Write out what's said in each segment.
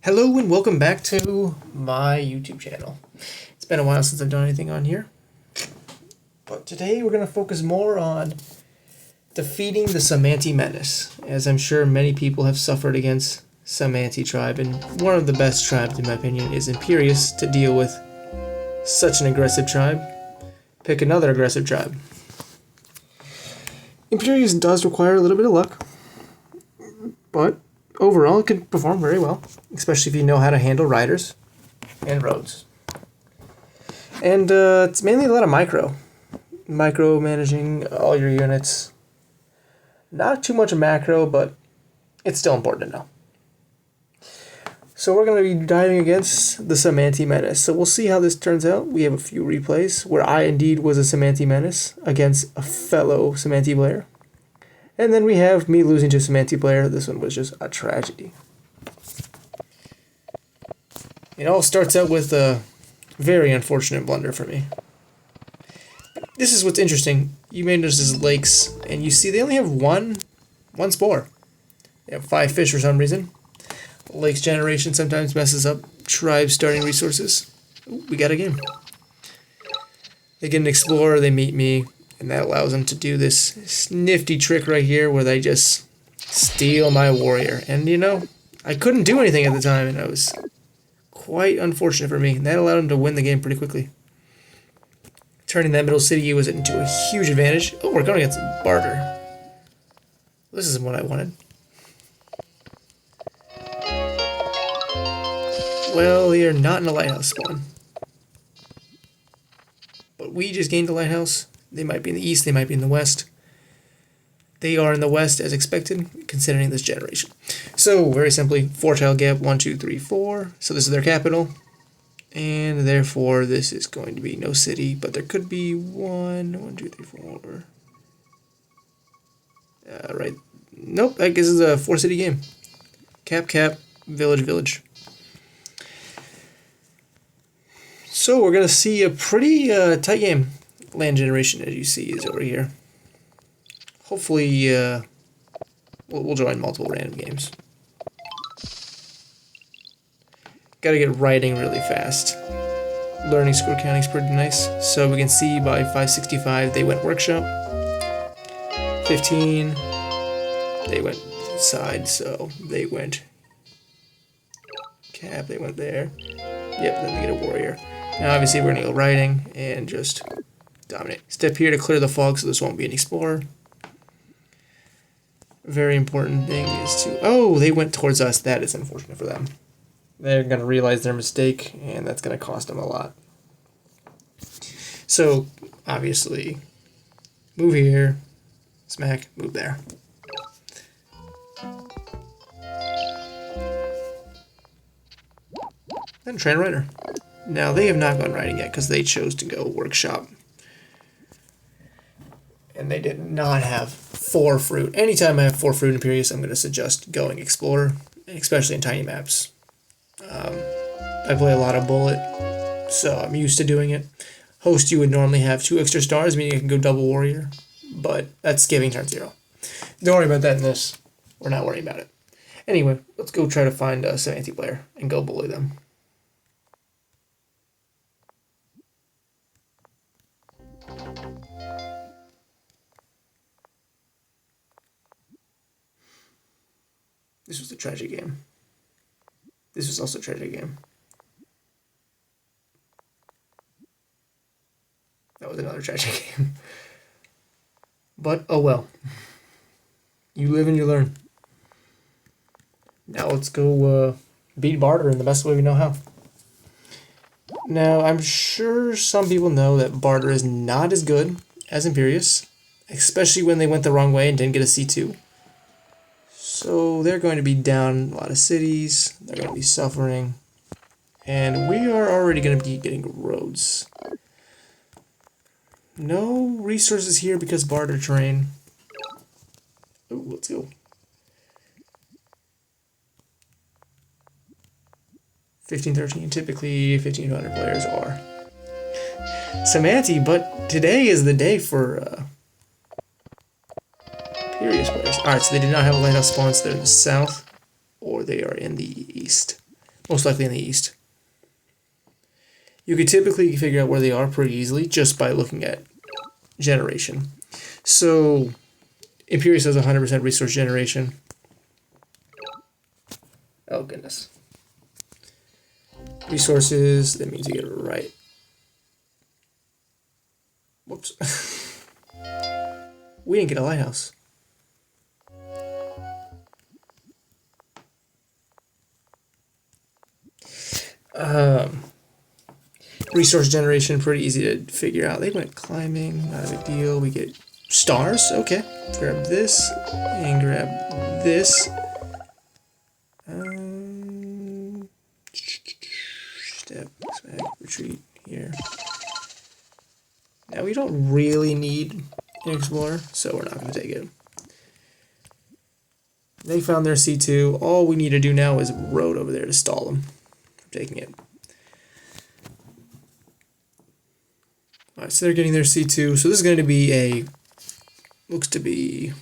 Hello and welcome back to my YouTube channel. It's been a while since I've done anything on here, but today we're going to focus more on defeating the Samanti Menace, as I'm sure many people have suffered against Samanti tribe, and one of the best tribes in my opinion is Imperius to deal with such an aggressive tribe. Pick another aggressive tribe. Imperius does require a little bit of luck, but overall it can perform very well, especially if you know how to handle riders and roads. And it's mainly a lot of micro managing all your units. Not too much macro, but it's still important to know. So we're going to be diving against the Samanti Menace. So we'll see how this turns out. We have a few replays where I indeed was a Samanti Menace against a fellow Samanti player. And then we have me losing to a Samanti player. This one was just a tragedy. It all starts out with a very unfortunate blunder for me. This is what's interesting. You may notice these lakes, and you see they only have one spore. They have 5 fish for some reason. Lakes generation sometimes messes up tribe starting resources. Ooh, we got a game. They get an explorer, they meet me, and that allows them to do this nifty trick right here where they just steal my warrior. And you know, I couldn't do anything at the time, and it was quite unfortunate for me. And that allowed them to win the game pretty quickly. Turning that middle city was into a huge advantage. Oh, we're going against barter. This isn't what I wanted. Well, they are not in a lighthouse spawn. But we just gained a lighthouse. They might be in the east, they might be in the west. They are in the west as expected, considering this generation. So, very simply, 4-tile gap, 1, 2, 3, 4. So this is their capital. And therefore, this is going to be no city, but there could be 1, 2, 3, 4. Right. Nope, I guess it's a 4-city game. Cap, village, village. So we're going to see a pretty tight game. Land generation, as you see, is over here. Hopefully, we'll join multiple random games. Gotta get writing really fast. Learning score counting is pretty nice. So we can see by 565 they went workshop. 15, they went side, so they went cap, they went there. Yep, then they get a warrior. Now obviously we're gonna go writing and just dominate. Step here to clear the fog so this won't be an explorer. Very important thing is to... Oh, they went towards us. That is unfortunate for them. They're going to realize their mistake, and that's going to cost them a lot. So, obviously, move here, smack, move there. Then train a writer. Now, they have not gone writing yet because they chose to go workshop. And they did not have 4 fruit. Anytime I have 4 fruit in Imperius, I'm going to suggest going Explorer, especially in tiny maps. I play a lot of Bullet, so I'm used to doing it. Host, you would normally have 2 extra stars, meaning you can go double Warrior, but that's giving turn 0. Don't worry about that in this. We're not worrying about it. Anyway, let's go try to find a Samanti player and go bully them. This was a tragic game. This was also a tragic game. That was another tragic game. But, oh well. You live and you learn. Now let's go beat barter in the best way we know how. Now, I'm sure some people know that barter is not as good as Imperius, especially when they went the wrong way and didn't get a C2. So they're going to be down a lot of cities, they're going to be suffering, and we are already going to be getting roads. No resources here because barter terrain. Ooh, let's go. 1513, typically 1500 players are Samanti, but today is the day for Imperius players. Alright, so they did not have a lighthouse spawn, so they're in the south, or they are in the east. most likely in the east. You could typically figure out where they are pretty easily just by looking at generation. So Imperius has 100% resource generation. Oh goodness. Resources, that means you get it right. Whoops. We didn't get a lighthouse. Resource generation, pretty easy to figure out. They went climbing, not a big deal. We get stars, okay. Grab this and grab this. Step back, retreat here. Now we don't really need an explorer, so we're not going to take it. They found their C2. All we need to do now is road over there to stall them from taking it. Alright, so they're getting their C2. So this is going to be looks to be,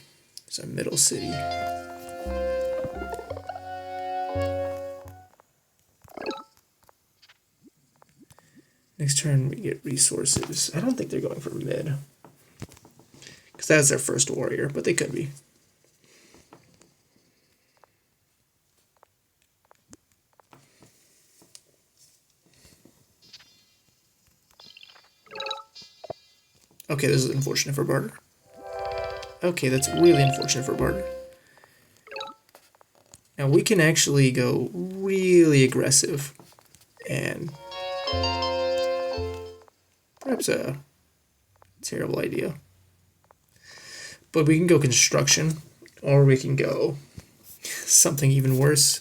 it's a middle city. Next turn we get resources. I don't think they're going for mid, because that's their first warrior, but they could be. Okay, this is unfortunate for barter. Okay, that's really unfortunate for barter. Now we can actually go really aggressive and perhaps a terrible idea. But we can go construction, or we can go something even worse.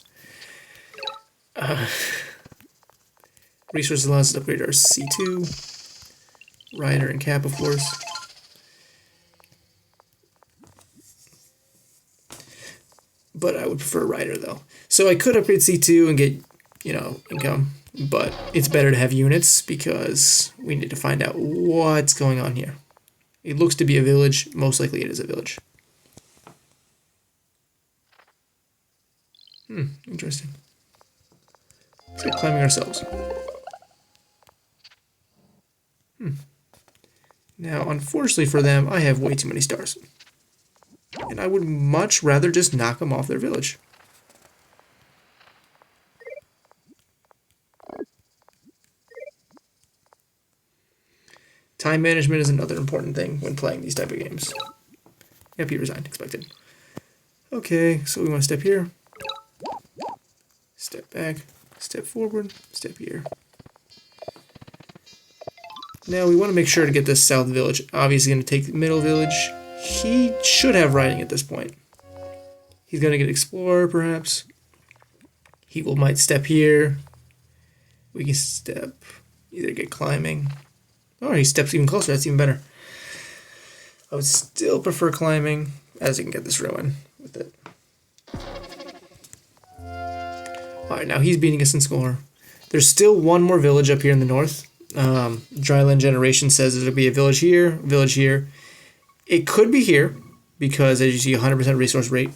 Resources allows us to upgrade our C2. Rider and Cap, of course. But I would prefer Rider, though. So I could upgrade C2 and get, income. But it's better to have units because we need to find out what's going on here. It looks to be a village. Most likely it is a village. Interesting. Let's get climbing ourselves. Now, unfortunately for them, I have way too many stars. And I would much rather just knock them off their village. Time management is another important thing when playing these type of games. Yep, he resigned. Expected. Okay, so we want to step here. Step back. Step forward. Step here. Now we want to make sure to get this south village. Obviously going to take the middle village. He should have riding at this point. He's going to get explorer perhaps. He might step here. We can step, either get climbing. Oh, he steps even closer. That's even better. I would still prefer climbing, as you can get this ruin with it. Alright, now he's beating us in score. There's still one more village up here in the north. Dryland Generation says it'll be a village here, village here. It could be here, because as you see, 100% resource rate.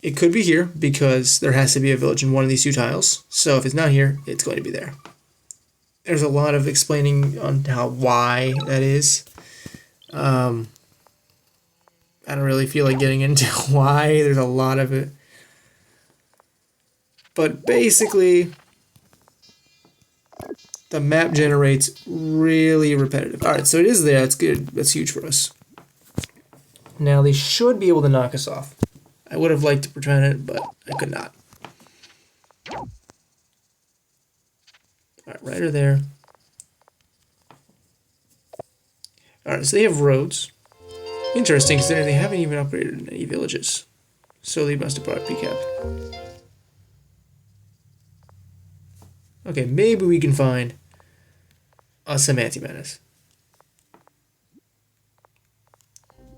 It could be here, because there has to be a village in one of these two tiles. So if it's not here, it's going to be there. There's a lot of explaining on why that is. I don't really feel like getting into why. There's a lot of it. But basically, the map generates really repetitive. Alright, so it is there. That's good. That's huge for us. Now, they should be able to knock us off. I would have liked to prevent it, but I could not. Alright, Rider there. Alright, so they have roads. Interesting, considering they haven't even upgraded any villages. So they must have brought PCAP. Okay, maybe we can find some anti-menace.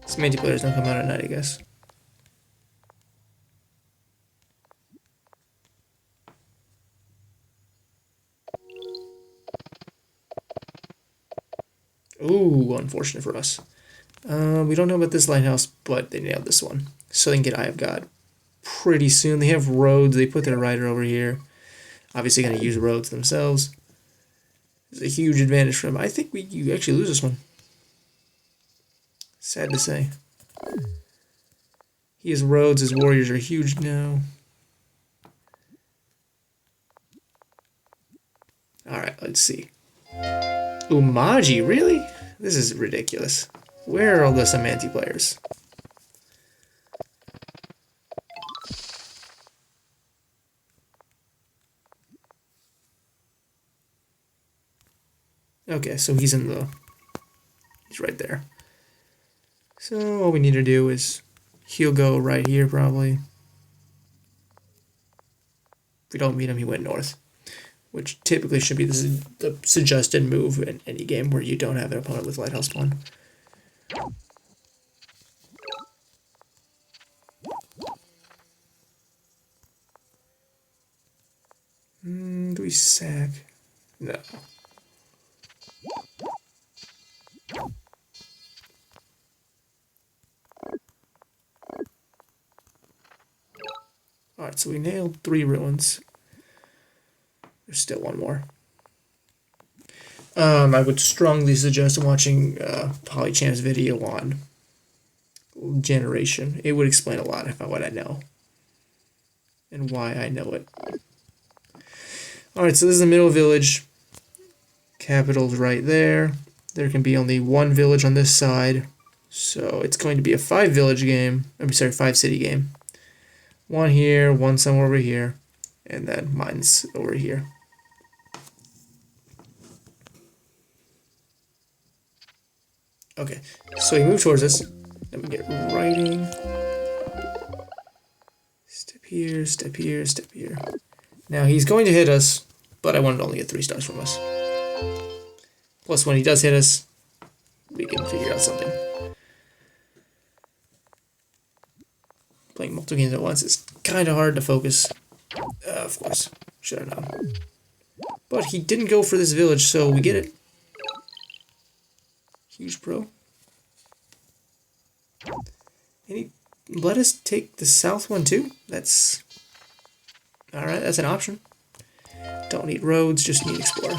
Some anti-players don't come out at night, I guess. Ooh, unfortunate for us. We don't know about this lighthouse, but they nailed this one. So they can get Eye of God pretty soon. They have roads. They put their rider over here. Obviously going to use roads themselves. It's a huge advantage for them. I think you actually lose this one. Sad to say. He has roads. His warriors are huge now. Alright, let's see. Umaji, really? This is ridiculous. Where are all the Samanti players? Okay, so he's right there. So all we need to do is he'll go right here probably. If we don't meet him, he went north, which typically should be the suggested move in any game where you don't have an opponent with Lighthouse spawn. Do we sack? No. Alright, so we nailed 3 ruins. There's still one more. I would strongly suggest watching Polychamp's video on generation. It would explain a lot about what I know and why I know it. Alright, so this is the middle village. Capital's right there. There can be only 1 village on this side. So it's going to be a 5 village game. I'm sorry, 5 city game. 1 here, 1 somewhere over here, and then mine's over here. Okay, so he moved towards us. Then we get writing. Step here, step here, step here. Now he's going to hit us, but I wanted to only get 3 stars from us. Plus, when he does hit us, we can figure out something. Playing multiple games at once is kind of hard to focus. Of course, should have known. But he didn't go for this village, so we get it. Huge pro. And he let us take the south one too? That's... Alright, that's an option. Don't need roads, just need explorer.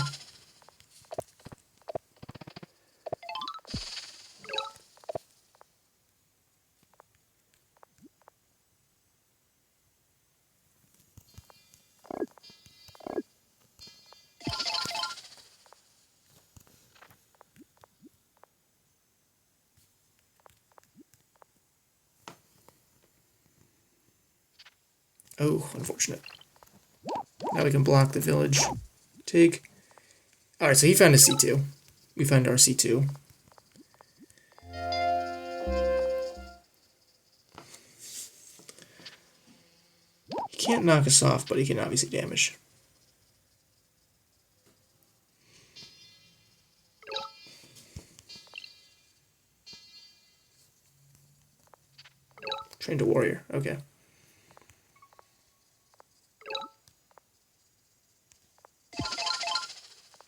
Oh, unfortunate. Now we can block the village. Take. Alright, so he found a C2. We found our C2. He can't knock us off, but he can obviously damage. Trained a warrior. Okay.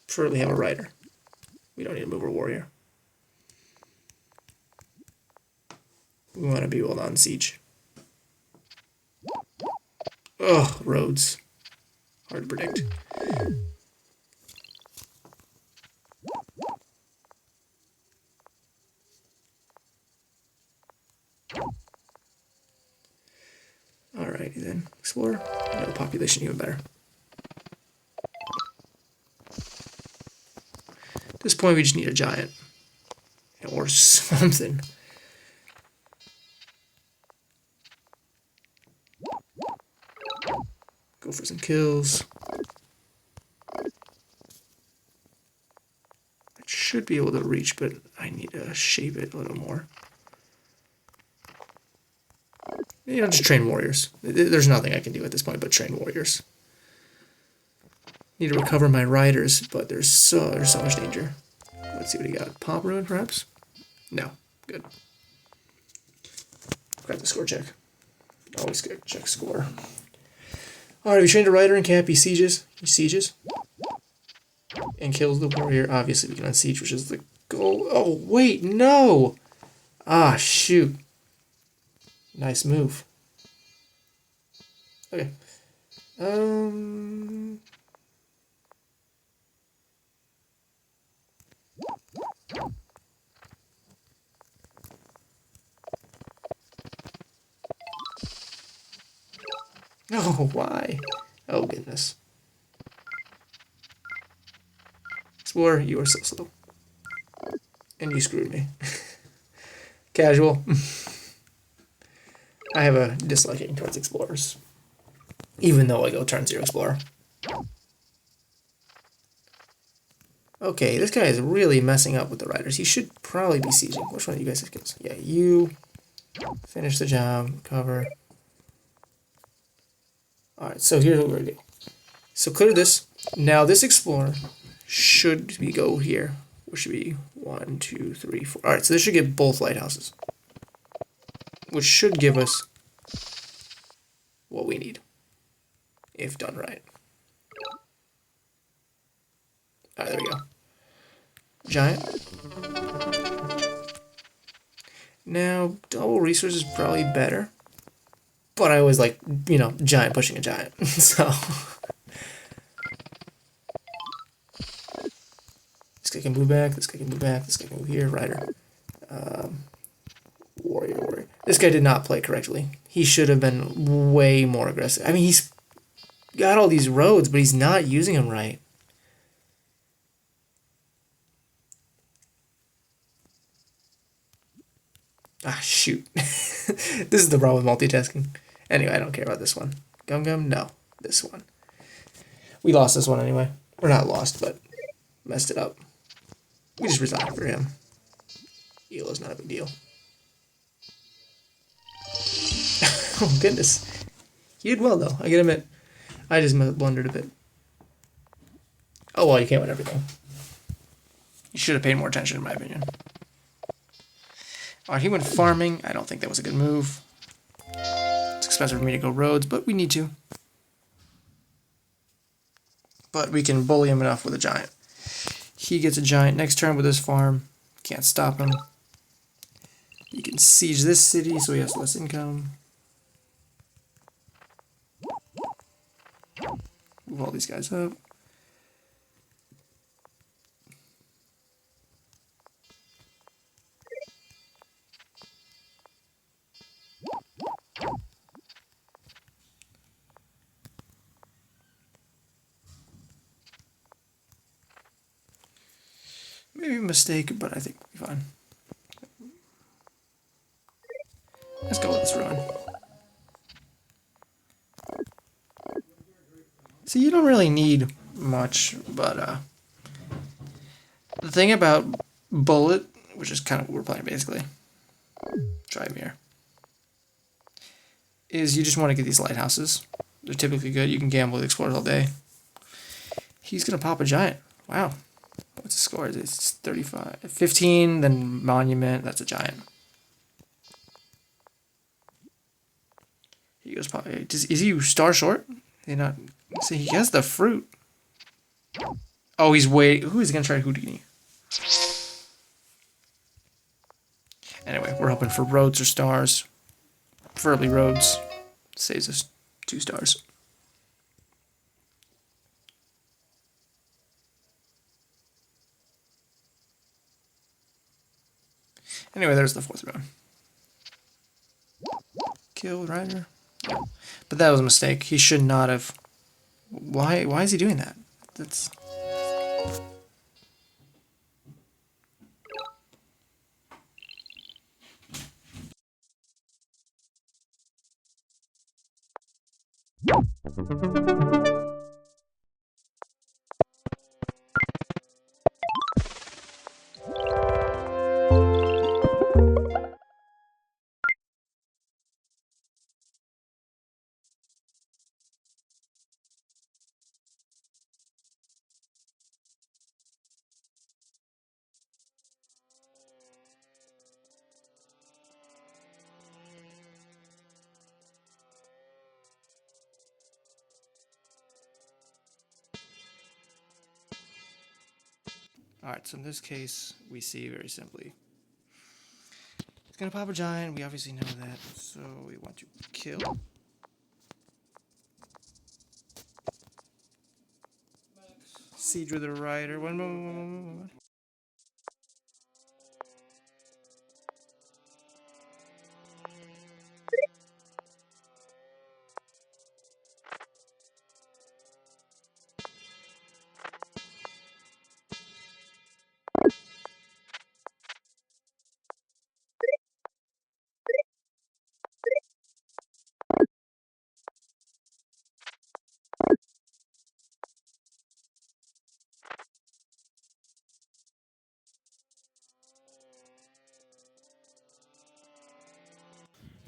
Preferably have a rider. We don't need to move our warrior. We want to be able to unsiege. Ugh, roads. Hard to predict. Alrighty then. Explore. No population, even better. At this point, we just need a giant. Or something. Go for some kills. I should be able to reach, but I need to shape it a little more. You know, just train warriors. There's nothing I can do at this point but train warriors. Need to recover my riders, but there's so much danger. Let's see what he got. Pop ruin, perhaps? No. Good. Grab the score check. Always good. Check score. Alright, we trained a rider in camp. He sieges. And kills the warrior. Obviously, we can unsiege, which is the goal. Oh, wait, no! Ah, shoot. Nice move. Okay. No, why? Oh, goodness. Explorer, you are so slow. And you screwed me. Casual. I have a disliking towards explorers. Even though I go turn 0 explorer. Okay, this guy is really messing up with the riders. He should probably be sieging. Which one of you guys have skills? Yeah, you finish the job, cover. Alright, so here's what we're gonna do. So clear this. Now this explorer should be go here. Which should be 1, 2, 3, 4. Alright, so this should get both lighthouses. Which should give us what we need. If done right. Alright, there we go. Giant. Now, double resource is probably better. But I always like, you know, giant pushing a giant. So. This guy can move back, this guy can move back, this guy can move here, rider. Warrior. This guy did not play correctly. He should have been way more aggressive. I mean, he's got all these roads, but he's not using them right. Ah, shoot. This is the problem with multitasking. Anyway, I don't care about this one. Gum Gum? No. This one. We lost this one anyway. We're not lost, but messed it up. We just resigned for him. Elo's not a big deal. Oh, goodness. He did well, though. I gotta admit. I just blundered a bit. Oh, well, you can't win everything. You should have paid more attention, in my opinion. Alright, he went farming. I don't think that was a good move. It's expensive for me to go roads, but we need to. But we can bully him enough with a giant. He gets a giant next turn with his farm. Can't stop him. You can siege this city so he has less income. Move all these guys up. Maybe a mistake, but I think we'll be fine. Let's go with this ruin. See, you don't really need much, but the thing about Bullet, which is kind of what we're playing basically, Trymere, is you just want to get these lighthouses. They're typically good. You can gamble with explorers all day. He's gonna pop a giant. Wow. What's the score? It's 35. 15, then Monument. That's a giant. He goes pop. Is he star short? They not. See, he has the fruit. Oh, he's way. Who is gonna try Houdini? Anyway, we're hoping for roads or stars. Preferably roads. Saves us 2 stars. Anyway, there's the 4th round. Kill Rider. But that was a mistake. He should not have. Why is he doing that? That's. Alright, so in this case, we see very simply. It's gonna pop a giant, we obviously know that, so we want to kill. Siege with a rider. One moment.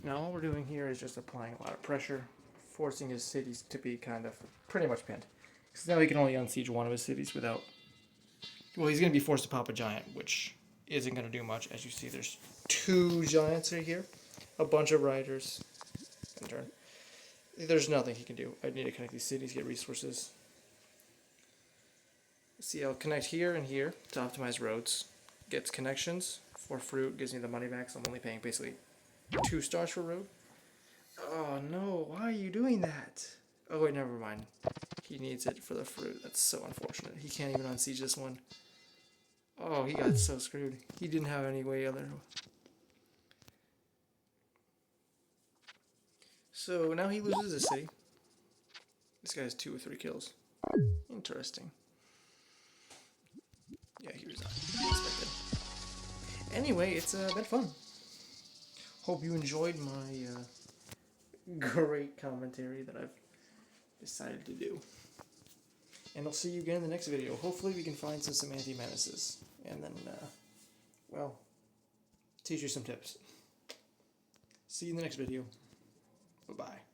Now all we're doing here is just applying a lot of pressure, forcing his cities to be kind of pretty much pinned. Because now he can only unsiege one of his cities without... Well, he's going to be forced to pop a giant, which isn't going to do much. As you see, there's 2 giants right here, a bunch of riders, and turn. There's nothing he can do. I need to connect these cities, get resources. See, I'll connect here and here to optimize roads. Gets connections for fruit, gives me the money back, so I'm only paying basically 2 stars for road. Oh no, why are you doing that? Oh wait, never mind. He needs it for the fruit. That's so unfortunate. He can't even unsiege this one. Oh, he got so screwed. He didn't have any way other. So now he loses a city. This guy has 2 or 3 kills. Interesting. Yeah, he resigned. Expected. Anyway, it's been fun. Hope you enjoyed my great commentary that I've decided to do. And I'll see you again in the next video. Hopefully we can find some anti-menaces. And then, well, teach you some tips. See you in the next video. Bye-bye.